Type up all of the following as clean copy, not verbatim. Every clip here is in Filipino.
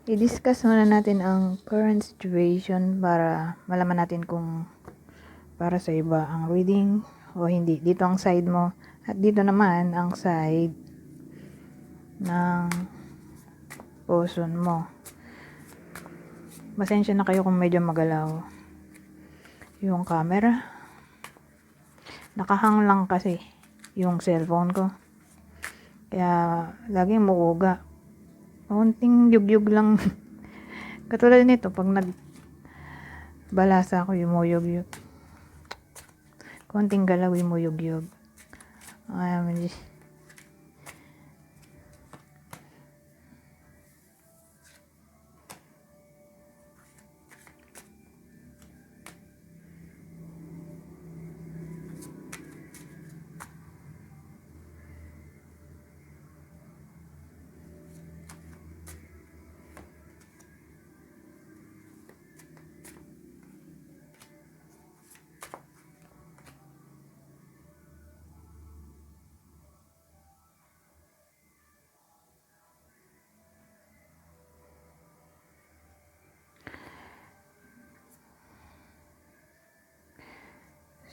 I-discuss muna natin ang current situation para malaman natin kung para sa iba ang reading o hindi. Dito ang side mo at dito naman ang side ng person mo. Pasensya na kayo kung medyo magalaw yung camera. Nakahang lang kasi yung cellphone ko. Kaya laging muuga. Konting yugyug lang. Katulad nito, pag nagbalasa ako, yumuyog-yug. Konting galaw, yumuyog-yug.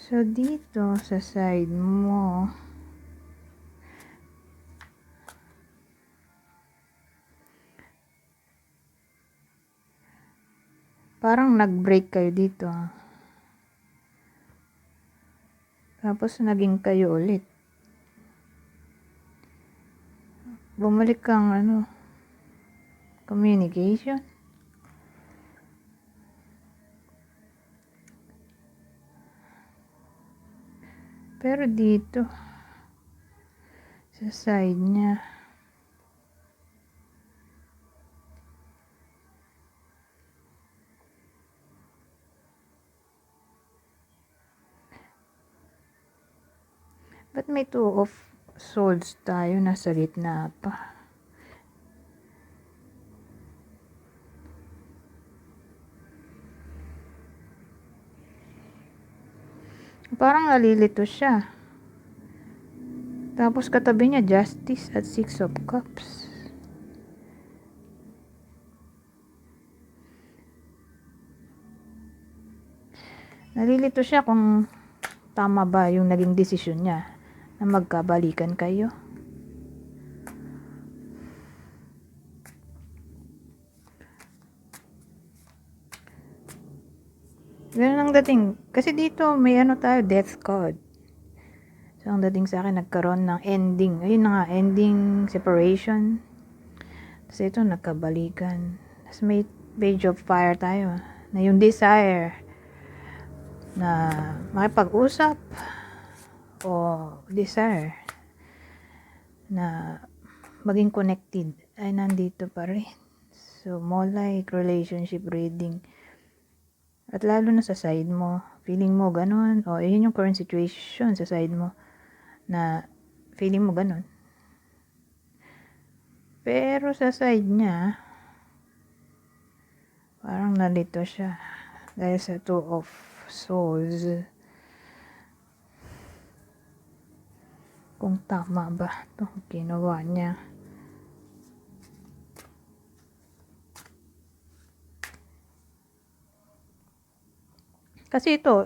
So, dito sa side mo, parang nag-break kayo dito. Tapos, naging kayo ulit. Bumalik kang communication. Pero dito, sa side niya, ba't may 2 of swords tayo nasa gitna pa? Parang nalilito siya. Tapos katabi niya justice at 6 of cups. Nalilito siya kung tama ba yung naging desisyon niya na magkabalikan kayo. Ganun ang dating. Kasi dito may tayo, death card. So, ang dating sa akin, nagkaroon ng ending. Ayun na nga, ending, separation. Tapos ito, nagkabalikan. Tapos may page of fire tayo. Na yung desire na makipag-usap o desire na maging connected ay nandito pa rin. So, more like relationship reading. At lalo na sa side mo, feeling mo ganun, o yun yung current situation sa side mo, na feeling mo ganun. Pero sa side niya, parang nalito siya. Dahil sa 2 of swords. Kung tama ba itong ginawa niya. Kasi ito,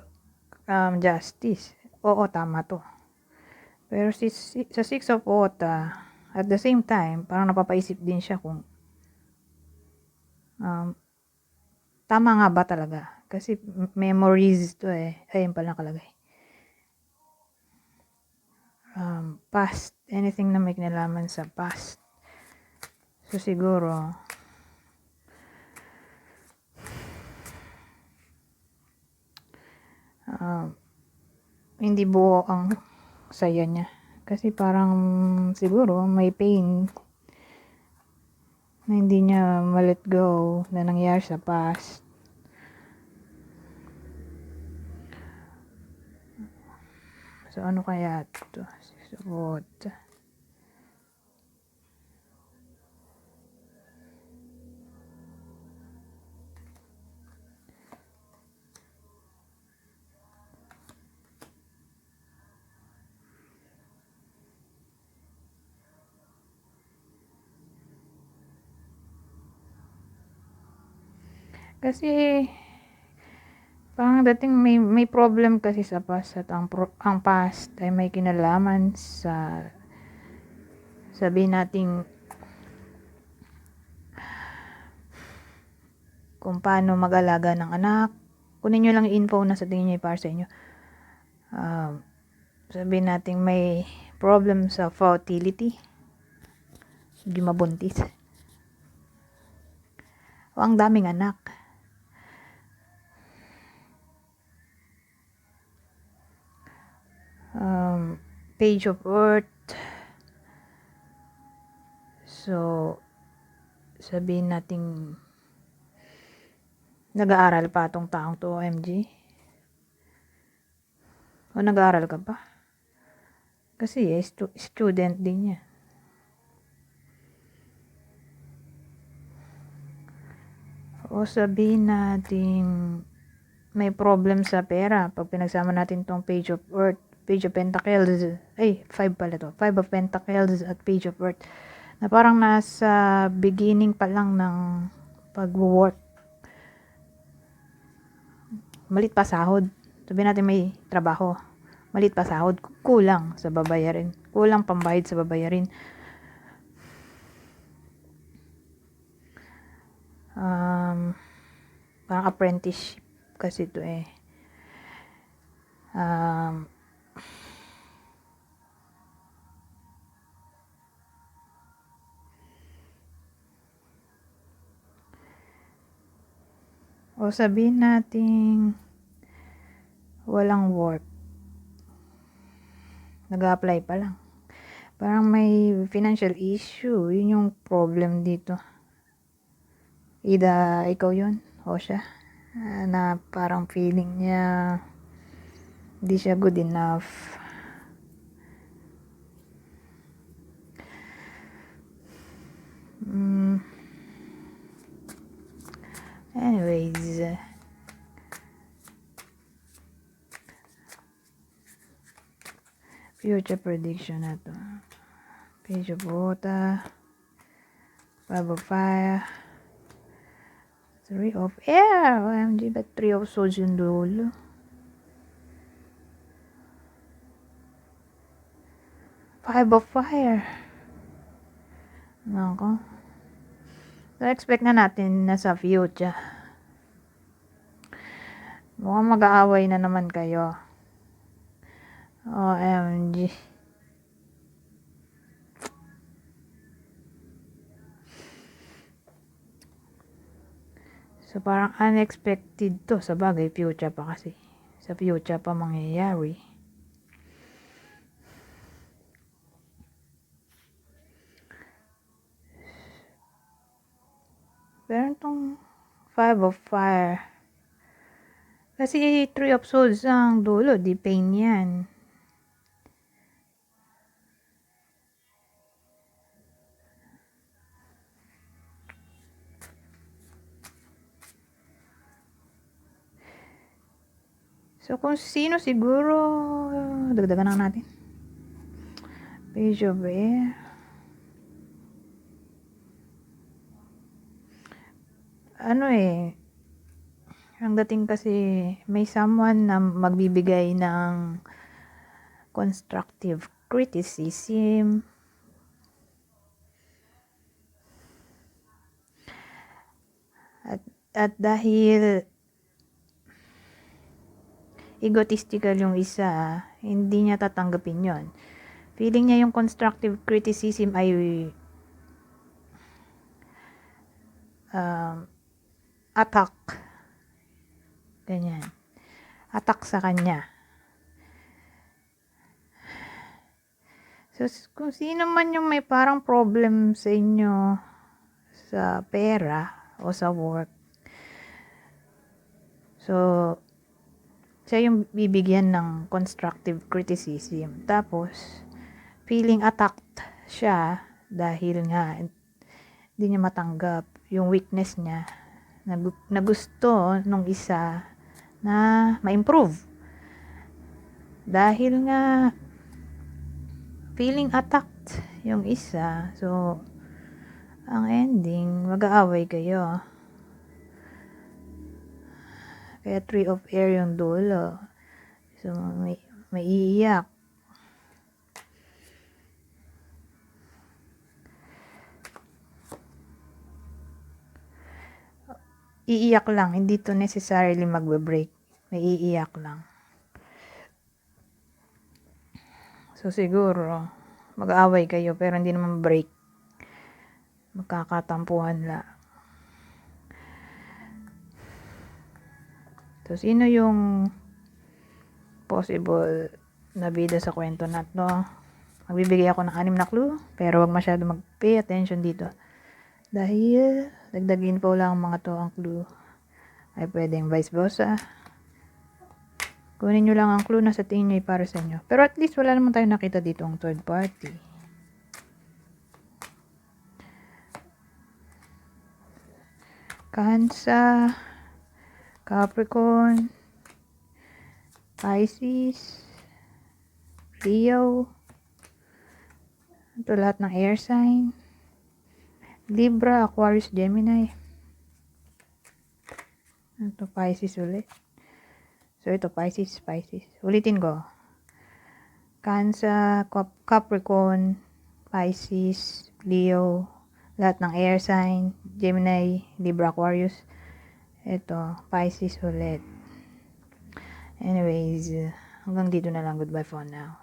justice. Oo, tama to. Pero sa 6 of Water, at the same time, parang napapaisip din siya kung tama nga ba talaga. Kasi memories to ayun pala nakalagay. Past. Anything na may kinalaman sa past. So siguro, hindi buo ang saya niya. Kasi parang siguro may pain na hindi niya ma-let go na nangyari sa past. So ano kaya ito? What? Kasi parang dating may problem kasi sa past at ang past ay may kinalaman sa sabihin nating kung paano mag-alaga ng anak. Kunin nyo lang yung info na sa tingin nyo para sa inyo. Sabihin nating may problem sa fertility, hindi mabuntis, o ang daming anak. Page of Earth. So, sabihin nating nag-aaral pa tong taong to, OMG. O nag-aaral ka pa? Kasi student din niya. O sabihin natin may problem sa pera. Pag pinagsama natin tong Page of Earth, Page of Pentacles, 5 pala to. 5 of Pentacles at Page of Earth. Na parang nasa beginning pa lang ng pag-work. Malit pa sahod. Sabihin natin may trabaho. Malit pa sahod. Kulang sa babayarin. Kulang pambayad sa babayarin. Parang apprenticeship kasi ito eh. O sabihin natin walang work. Nag-a-apply pa lang. Parang may financial issue. Yun yung problem dito. Ida ikaw yun o siya. Na parang feeling niya hindi siya good enough. Anyways, future prediction na to. Page of Water, 5 of Fire, 3 of Air. OMG, ba't 3 of Swords yung dulo? 5 of Fire. Nako. So, expect na natin na sa future. Mukhang mag-aaway na naman kayo. OMG. So, parang unexpected to. Sa bagay, future pa kasi. Sa future pa mangyayari. Pero itong 5 of Fire. Kasi 3 of Swords ang dulo. Di pain yan. So, kung sino siguro, dagdagan na natin. Page of Air. Ang dating kasi may someone na magbibigay ng constructive criticism. At dahil egotistical yung isa, hindi niya tatanggapin yon. Feeling niya yung constructive criticism ay attack. Ganyan. Attack sa kanya. So, kung sino man yung may parang problem sa inyo sa pera o sa work, so, siya yung bibigyan ng constructive criticism. Tapos, feeling attacked siya dahil nga hindi niya matanggap yung weakness niya na gusto nung isa na ma-improve. Dahil nga feeling attacked yung isa, so ang ending, mag-aaway kayo. Kaya 3 of air yung dulo. So, may iiyak. Iiyak lang, hindi to necessarily magbe-break. May iiyak lang. So, siguro, mag-aaway kayo pero hindi naman break. Magkakatampuhan lang. So, sino yung possible na bida sa kwento na to? Magbibigay ako ng 6 na clue, pero wag masyado mag-pay attention dito. Dahil, dagdagin po lang mga to ang clue. Ay pwedeng vice versa. Kunin nyo lang ang clue na sa tingin nyo ay para sa inyo. Pero at least wala naman tayo nakita dito ang third party. Cancer, Capricorn, Pisces, Leo. Ito lahat ng air sign. Libra, Aquarius, Gemini. Ito Pisces ulit. So ito Pisces. Ulitin ko. Cancer, Capricorn, Pisces, Leo, lahat ng air sign, Gemini, Libra, Aquarius. Ito, Pisces ulit. Anyways, hanggang dito na lang. Goodbye for now.